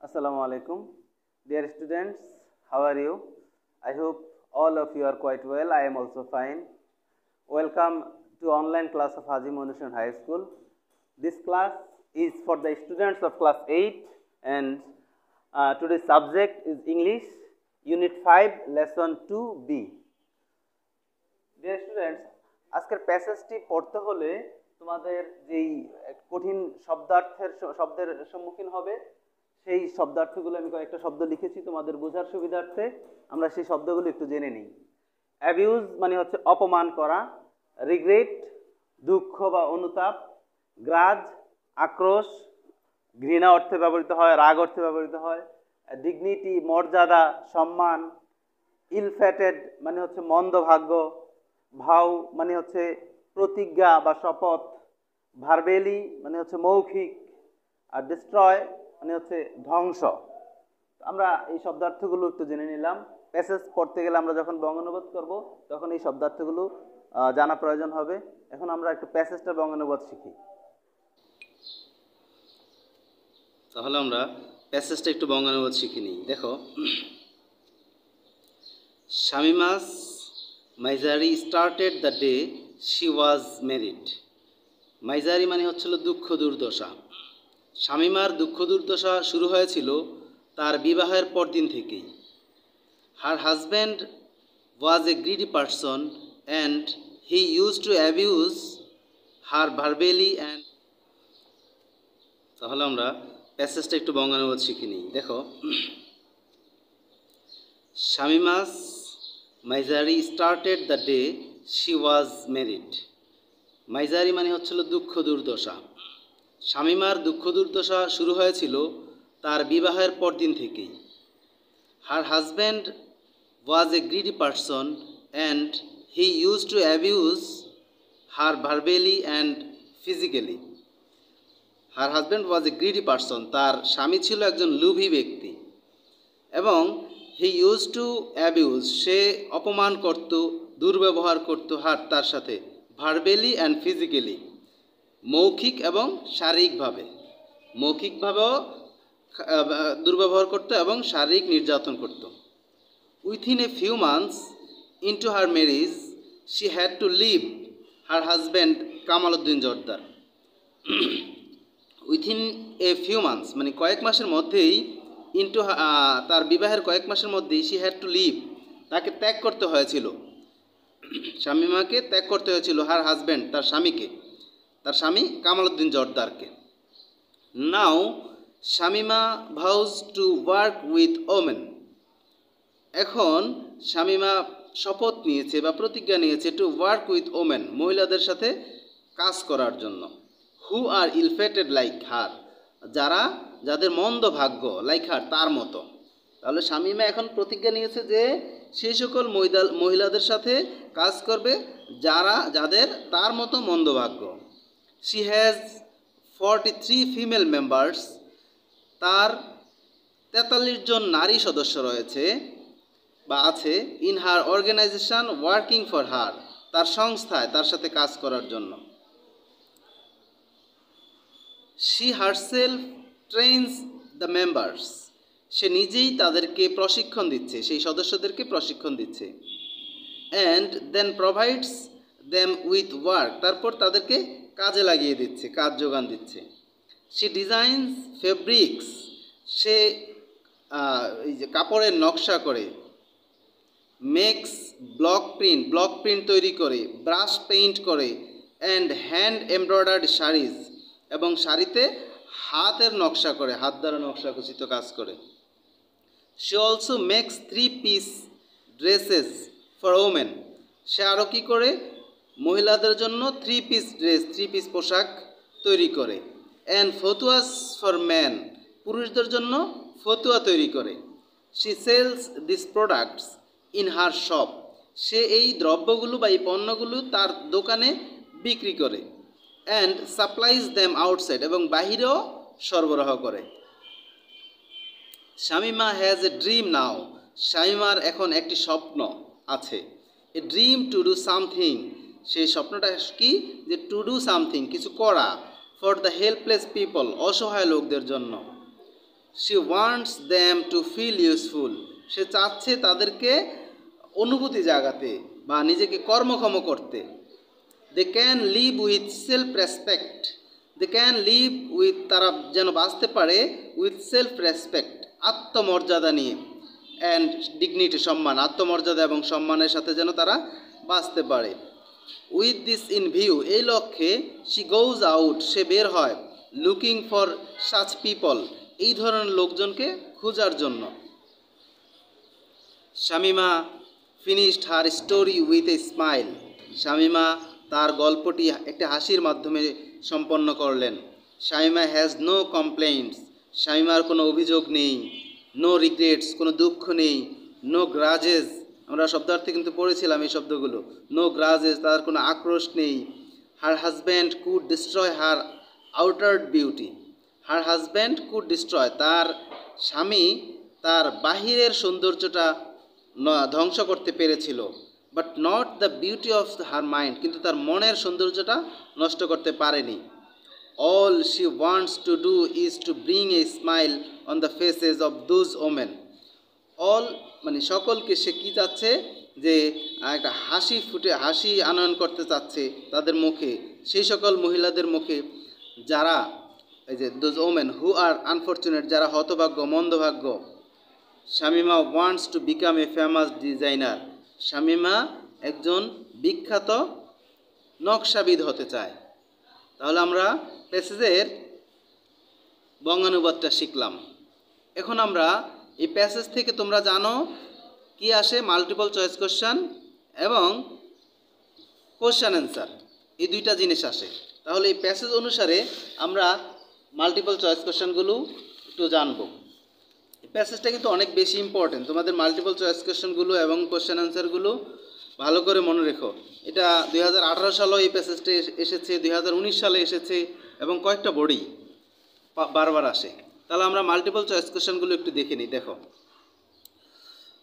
Assalamu alaikum. Dear students, how are you? I hope all of you are quite well. I am also fine. Welcome to online class of Haji Moinushan High School. This class is for the students of class 8 and today's subject is English, Unit 5, Lesson 2B. Dear students, আজকের প্যাসেজটি পড়তে হলে তোমাদের যেই কঠিন শব্দের সম্মুখীন হবে সেই শব্দার্থগুলো আমি কয়েকটা শব্দ লিখেছি তোমাদের বোঝার সুবিধার্থে আমরা সেই শব্দগুলো একটু জেনে নিই। অ্যাবিউজ মানে হচ্ছে অপমান করা, রিগ্রেট দুঃখ বা অনুতাপ, গ্রাজ আক্রোশ ঘৃণা অর্থে ব্যবহৃত হয়, রাগ অর্থে ব্যবহৃত হয়, ডিগনিটি মর্যাদা সম্মান, ইলফ্যাটেড মানে হচ্ছে মন্দ ভাগ্য, ভাও মানে হচ্ছে প্রতিজ্ঞা বা শপথ, ভার্বেলি মানে হচ্ছে মৌখিক, আর ডিস্ট্রয় মানে হচ্ছে ধ্বংস। আমরা এই শব্দার্থগুলো একটু জেনে নিলাম। প্যাসেজ পড়তে গেলে আমরা যখন বঙ্গানুবাদ করব তখন এই শব্দার্থগুলো জানা প্রয়োজন হবে। এখন আমরা একটু প্যাসেজটা বঙ্গানুবাদ শিখি। তাহলে আমরা প্যাসেজটা একটু বঙ্গানুবাদ শিখে নিই। দেখো, Shamima's misery started the day she was married. Misery মানে হচ্ছিল দুঃখ দুর্দশা। শামিমার দুঃখ দুর্দশা শুরু হয়েছিল তার বিবাহের পরদিন থেকেই। Her husband was a greedy person and he use to abuse her verbally and. তাহলে আমরা প্যাসেজটা একটু বঙ্গানুবাদ শিখে নিই। দেখো, Shamima's misery started the day she was married. Misery মানে হচ্ছিল দুঃখ দুর্দশা। শামিমার দুঃখ দুর্দশা শুরু হয়েছিল তার বিবাহের পরদিন থেকেই। Her husband was a greedy person and he use to abuse her verbally and physically. Her husband was a greedy person, তার স্বামী ছিল একজন লোভী ব্যক্তি, এবং হি ইউজ টু অ্যাবিউজ, সে অপমান করত, দুর্ব্যবহার করত হার তার সাথে, ভার্বেলি অ্যান্ড ফিজিক্যালি, মৌখিক এবং শারীরিকভাবে। মৌখিকভাবেও দুর্ব্যবহার করত এবং শারীরিক নির্যাতন করত। Within a few months into her marriage she had to leave her husband Kamal Uddin Jordar. Within a few months মানে কয়েক মাসের মধ্যেই, ইনটু তার বিবাহের কয়েক মাসের মধ্যেই শি হ্যাড টু লিভ, তাকে ত্যাগ করতে হয়েছিল, শামিমাকে ত্যাগ করতে হয়েছিল, হার হাজব্যান্ড তার স্বামীকে, তার স্বামী কামাল উদ্দিন জর্দারকে। Now Shamima vows to work with women. এখন শামিমা শপথ নিয়েছে বা প্রতিজ্ঞা নিয়েছে টু ওয়ার্ক উইথ ওমেন, মহিলাদের সাথে কাজ করার জন্য। হু আর ইলফেটেড লাইক হার, যাদের মন্দ ভাগ্য, লাইক হার তার মতো। তাহলে শামিমা এখন প্রতিজ্ঞা নিয়েছে যে সেই সকল মহিলাদের সাথে কাজ করবে যাদের তার মতো মন্দ ভাগ্য। শি হ্যাজ 43 ফিমেল মেম্বার্স, তার 43 জন নারী সদস্য রয়েছে বা আছে। In her organisation working for her, তার সংস্থায় তার সাথে কাজ করার জন্য। She herself trains the members, সে নিজেই তাদেরকে প্রশিক্ষণ দিচ্ছে, সেই সদস্যদেরকে প্রশিক্ষণ দিচ্ছে। And then provides them with work, তারপর তাদেরকে কাজে লাগিয়ে দিচ্ছে, কাজ যোগান দিচ্ছে। শি ডিজাইনস ফেব্রিক্স, সে এই যে কাপড়ের নকশা করে। মেক্স ব্লক প্রিন্ট তৈরি করে, ব্রাশ পেইন্ট করে, অ্যান্ড হ্যান্ড এমব্রয়ডার্ড শাড়িজ, এবং শাড়িতে হাতের নকশা করে, হাত দ্বারা নকশা খচিত কাজ করে। She also makes 3-piece dresses for women, সে আরও কী করে, মহিলাদের জন্য 3-piece ড্রেস, 3-piece পোশাক তৈরি করে। অ্যান্ড ফতুয়াস ফর ম্যান, পুরুষদের জন্য ফতুয়া তৈরি করে। She sells this products in her shop, সে এই দ্রব্যগুলো বা এই পণ্যগুলো তার দোকানে বিক্রি করে। অ্যান্ড সাপ্লাইজ দেম আউটসাইড, এবং বাহিরেও সরবরাহ করে। শামিমা হ্যাজ এ ড্রিম নাও, শামিমার এখন একটি স্বপ্ন আছে। A dream to do something, সেই স্বপ্নটা কি, যে টু ডু সামথিং, কিছু করা, ফর দ্য হেল্পলেস পিপল, অসহায় লোকদের জন্য। She wants them to feel useful, সে চাচ্ছে তাদেরকে অনুভূতি জাগাতে বা নিজেকে কর্মক্ষম করতে। They can live with self respect, they can live with, তারা যেন বাঁচতে পারে উইথ সেলফ রেসপেক্ট, আত্মমর্যাদা নিয়ে, অ্যান্ড ডিগনিটি, সম্মান, আত্মমর্যাদা এবং সম্মানের সাথে যেন তারা বাঁচতে পারে। উইথ দিস ইন ভিউ, এই লক্ষ্যে শি গোজ আউট, সে বের হয়, লুকিং ফর সাচ পিপল, এই ধরনের লোকজনকে খোঁজার জন্য। Shamima finished her story with a smile, Shamima তার গল্পটি একটা হাসির মাধ্যমে সম্পন্ন করলেন। শামিমা হ্যাজ নো কমপ্লেইন্টস, শামিমার কোনো অভিযোগ নেই। নো রিগ্রেটস, কোনো দুঃখ নেই। নো গ্রাজেস, আমরা শব্দার্থে কিন্তু পড়েছিলাম এই শব্দগুলো। নো গ্রাজেস, তার কোনো আক্রোশ নেই। Her husband could destroy her outer beauty, her husband could destroy, তার স্বামী তার বাহিরের সৌন্দর্যটা ধ্বংস করতে পেরেছিল, but not the beauty of her mind, কিন্তু তার মনের সৌন্দর্যটা নষ্ট করতে পারেনি। All she wants to do is to bring a smile on the faces of those women, all মানে সকলকে সে কী চাচ্ছে, যে একটা হাসি আনয়ন করতে চাচ্ছে তাদের মুখে, সেই সকল মহিলাদের মুখে যারা, এই যে those women who are unfortunate, যারা হতভাগ্য মন্দভাগ্য। Shamima wants to become a famous designer, Shamima একজন বিখ্যাত নকশাবিদ হতে চায়। তাহলে আমরা প্যাসেজের বঙ্গানুবাদটা শিখলাম। এখন আমরা এই প্যাসেজ থেকে তোমরা জানো কি আসে, মাল্টিপল চয়েস কোশ্চেন এবং কোশ্চেন অ্যান্সার, এই দুইটা জিনিস আসে। তাহলে এই প্যাসেজ অনুসারে আমরা মাল্টিপল চয়েস কোশ্চেনগুলো একটু জানবো। এই প্যাসেজটা কিন্তু অনেক বেশি ইম্পর্টেন্ট, তোমাদের মাল্টিপল চয়েস কোশ্চেনগুলো এবং কোশ্চেন অ্যান্সারগুলো ভালো করে মনে রেখো। এটা 2018 সালেও এই প্যাসেজটা এসেছে, 2019 সালে এসেছে এবং কয়েকটা বোর্ডেই বারবার আসে। তাহলে আমরা মাল্টিপল চয়েস কোশ্চেনগুলো একটু দেখে নিই। দেখো,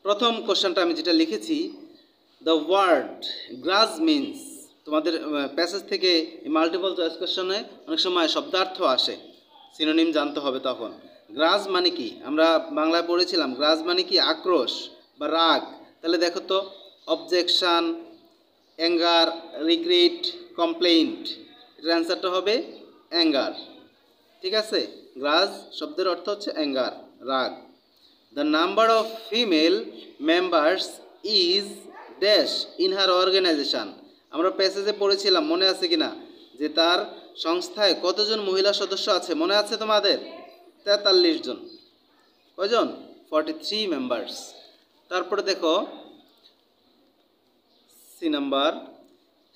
প্রথম কোশ্চেনটা আমি যেটা লিখেছি, দ্য ওয়ার্ড গ্রাজ মিনস, তোমাদের প্যাসেজ থেকে মাল্টিপল চয়েস কোশ্চেনে অনেক সময় শব্দার্থ আসে, সিনোনিম জানতে হবে তখন। গ্রাজ মানে কি, আমরা বাংলায় পড়েছিলাম, গ্রাজ মানে কি আক্রোশ বা রাগ। তাহলে দেখো তো, অবজেকশান, অ্যাঙ্গার, রিগ্রেট, কমপ্লেইন্ট, এটার অ্যান্সারটা হবে অ্যাঙ্গার। ঠিক আছে, গ্রাজ শব্দের অর্থ হচ্ছে অ্যাঙ্গার, রাগ। The number of female members is dash in her organisation, আমরা প্যাসেজে পড়েছিলাম, মনে আছে কিনা, যে তার সংস্থায় কতজন মহিলা সদস্য আছে, মনে আছে তোমাদের? 43 জন। কয়জন? 43 মেম্বার্স। তারপরে দেখো C number,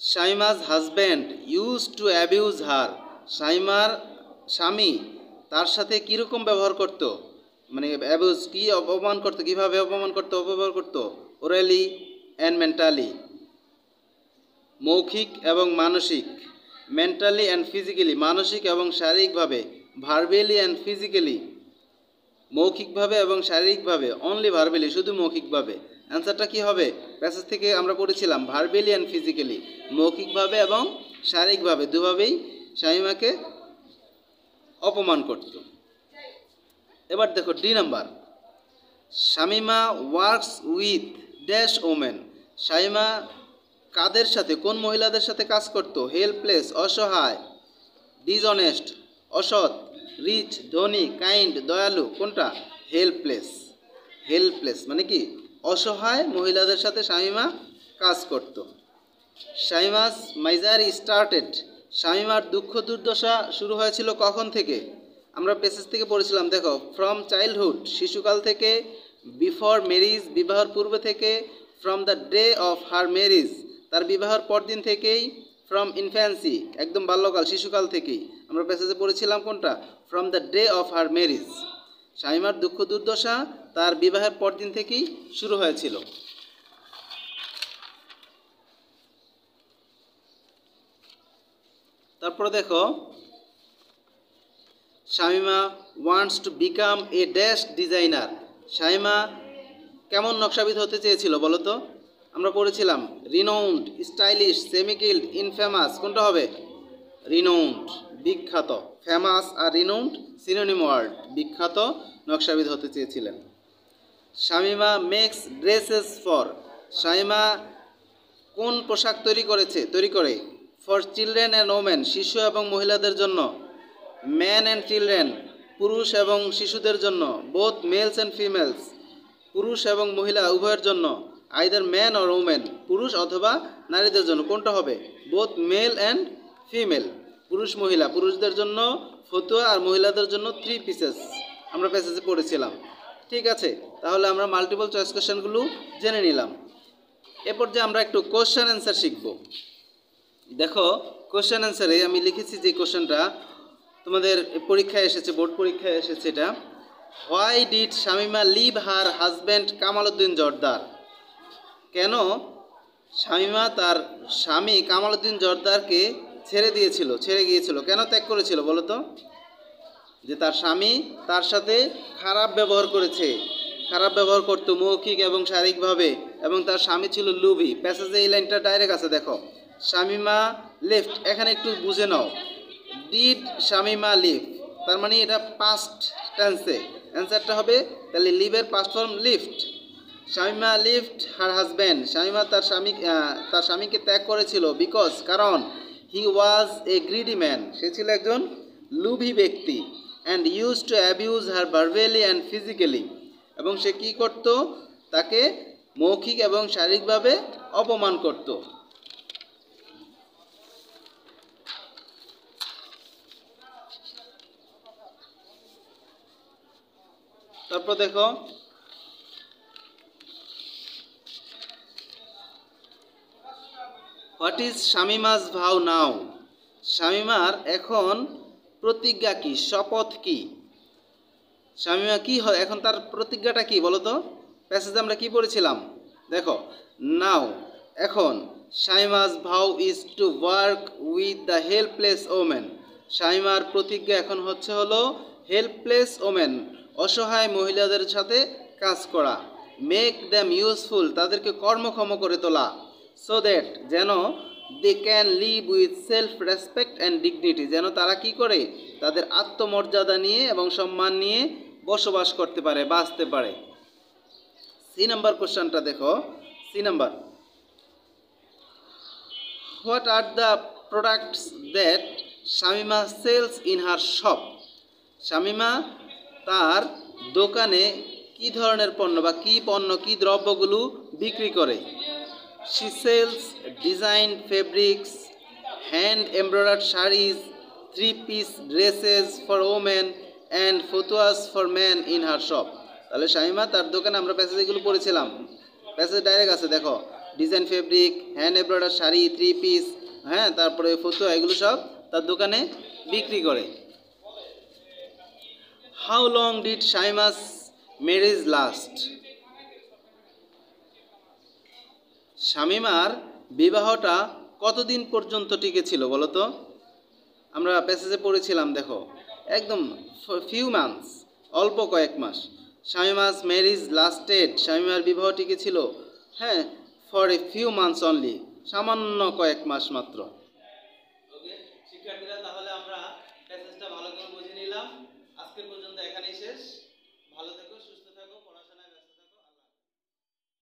Shaima's husband use to abuse her, শাইমার স্বামী তার সাথে কীরকম ব্যবহার করতো, মানে অ্যাবিউজ কি, অপমান করতো, কীভাবে অপমান করতো, অপব্যবহার করতো। ওরালি অ্যান্ড মেন্টালি, মৌখিক এবং মানসিক। মেন্টালি অ্যান্ড ফিজিক্যালি, মানসিক এবং শারীরিকভাবে। ভার্বেলি অ্যান্ড ফিজিক্যালি, মৌখিকভাবে এবং শারীরিকভাবে। অনলি ভার্বেলি, শুধু মৌখিকভাবে। অ্যান্সারটা কী হবে? প্যাসেজ থেকে আমরা পড়েছিলাম ভার্বেলি অ্যান্ড ফিজিক্যালি, মৌখিকভাবে এবং শারীরিকভাবে দুভাবেই শামিমাকে অপমান করত। এবার দেখো D number, Shamima works with dash women, Shamima কাদের সাথে, কোন মহিলাদের সাথে কাজ করত? হেল্পলেস অসহায়, ডিসঅনেস্ট অসৎ, রিচ ধনী, কাইন্ড দয়ালু। কোনটা? হেল্পলেস। হেল্পলেস মানে কি? অসহায় মহিলাদের সাথে শামিমা কাজ করত। শামিমাস মাইজারি স্টার্টেড, শামিমার দুঃখ দুর্দশা শুরু হয়েছিল কখন থেকে? আমরা প্যাসেজ থেকে পড়েছিলাম, দেখো, ফ্রম চাইল্ডহুড, শিশুকাল থেকে, বিফোর ম্যারিজ, বিবাহের পূর্বে থেকে, from the day of her marriage, তার বিবাহের পরদিন থেকেই, ফ্রম ইনফ্যান্সি, একদম বাল্যকাল শিশুকাল থেকেই। আমরা প্যাসেজে পড়েছিলাম কোনটা? From the day of her marriage. শামিমার দুঃখ দুর্দশা তার বিবাহের পরদিন থেকেই শুরু হয়েছিল। তারপরে দেখো, Shamima wants to become a dash designer, Shamima কেমন নকশাবিদ হতে চেয়েছিল বলো তো? আমরা পড়েছিলাম renowned, stylish, semi skilled, infamous. কোনটা হবে? রিনাউন্ড, বিখ্যাত, ফেমাস আর রিনাউন্ড সিনোনিম ওয়ার্ড, বিখ্যাত নকশাবিদ হতে চেয়েছিলেন। Shamima makes dresses for, Shamima কোন পোশাক তৈরি করে ফর চিলড্রেন অ্যান্ড ওমেন, শিশু এবং মহিলাদের জন্য, ম্যান অ্যান্ড চিলড্রেন, পুরুষ এবং শিশুদের জন্য, বোথ মেলস অ্যান্ড ফিমেলস, পুরুষ এবং মহিলা উভয়ের জন্য, আইদার ম্যান অর ওমেন, পুরুষ অথবা নারীদের জন্য, কোনটা হবে? বোথ মেল অ্যান্ড ফিমেল, পুরুষ মহিলা, পুরুষদের জন্য ফতুয়া আর মহিলাদের জন্য 3 পিসেস আমরা প্যাসেজে পড়েছিলাম। ঠিক আছে, তাহলে আমরা মাল্টিপল চয়েস কোশ্চেনগুলো জেনে নিলাম। এরপর যে আমরা একটু কোশ্চেন অ্যান্সার শিখব। দেখো কোশ্চেন অ্যান্সারে আমি লিখেছি যে কোশ্চেনটা তোমাদের পরীক্ষায় এসেছে, বোর্ড পরীক্ষায় এসেছে এটা, why did Shamima leave her husband Kamal Uddin Jordar, কেন শামিমা তার স্বামী কামাল উদ্দিন জর্দারকে ছেড়ে গিয়েছিল, কেন ত্যাগ করেছিল বলো তো? যে তার স্বামী তার সাথে খারাপ ব্যবহার করতো মৌখিক এবং শারীরিকভাবে, এবং তার স্বামী ছিল লুভি। প্যাসেজে এই লাইনটা ডাইরেক্ট আছে, দেখো শামিমা লেফট, এখানে একটু বুঝে নাও, ডিড শামিমা লিভ, তার মানে এটা পাস্ট টেন্সে, অ্যান্সারটা হবে তাহলে লিভের past form left. Shamima left her husband, Shamima তার স্বামীকে ত্যাগ করেছিল, বিকজ কারণ হি ওয়াজ এ গ্রিডি ম্যান, সে ছিল একজন লুভি ব্যক্তি, and use to abuse her verbally and physically, এবং সে কী করত? তাকে মৌখিক এবং শারীরিকভাবে অপমান করত। তারপর দেখো হোয়াট ইজ শামিমাস ভাউ নাও, শামিমার এখন প্রতিজ্ঞা কি, শপথ কি? শামিমা কি হয় এখন, তার প্রতিজ্ঞাটা কি বলো তো? প্যাসেজে আমরা কি পড়েছিলাম? দেখো নাও, এখন, Shamima's vow is to work with the helpless women, শামিমার প্রতিজ্ঞা এখন হলো হেল্পলেস ওমেন, অসহায় মহিলাদের সাথে কাজ করা, মেক দ্যাম ইউজফুল, তাদেরকে কর্মক্ষম করে তোলা, সো দ্যাট, যেন they can live with self respect and dignity, যেন তারা কি করে? তাদের আত্মমর্যাদা নিয়ে এবং সম্মান নিয়ে বসবাস করতে পারে, বাঁচতে পারে। সি নাম্বার কোশ্চেনটা দেখো, C number, what are the products that Shamima sells in her shop, Shamima তার দোকানে কি ধরনের পণ্য বা কি দ্রব্যগুলো বিক্রি করে? She sells designed fabrics, hand embroidered sarees, 3-piece dresses for women and ফতুয়াস for men in her shop। তাহলে শামিমা তার দোকানে, আমরা প্যাসেজগুলো পড়েছিলাম, প্যাসেজ ডাইরেক্ট আছে, দেখো design fabric, hand embroidery sari, 3 piece, হ্যাঁ, তারপরে ফতুয়া, এগুলো সব তার দোকানে বিক্রি করে। How long did Shamima's marriage last, শামিমার বিবাহটা কতদিন পর্যন্ত টিকেছিল বলো তো? আমরা প্যাসেজে পড়েছিলাম, দেখো একদম ফিউ মান্থস, অল্প কয়েক মাস। শামিমাস ম্যারেজ লাস্টেড, শামিমার বিবাহ টিকেছিল, হ্যাঁ, for a few months only, সামান্য কয়েক মাস মাত্র। ওকে শিক্ষার্থীরা, তাহলে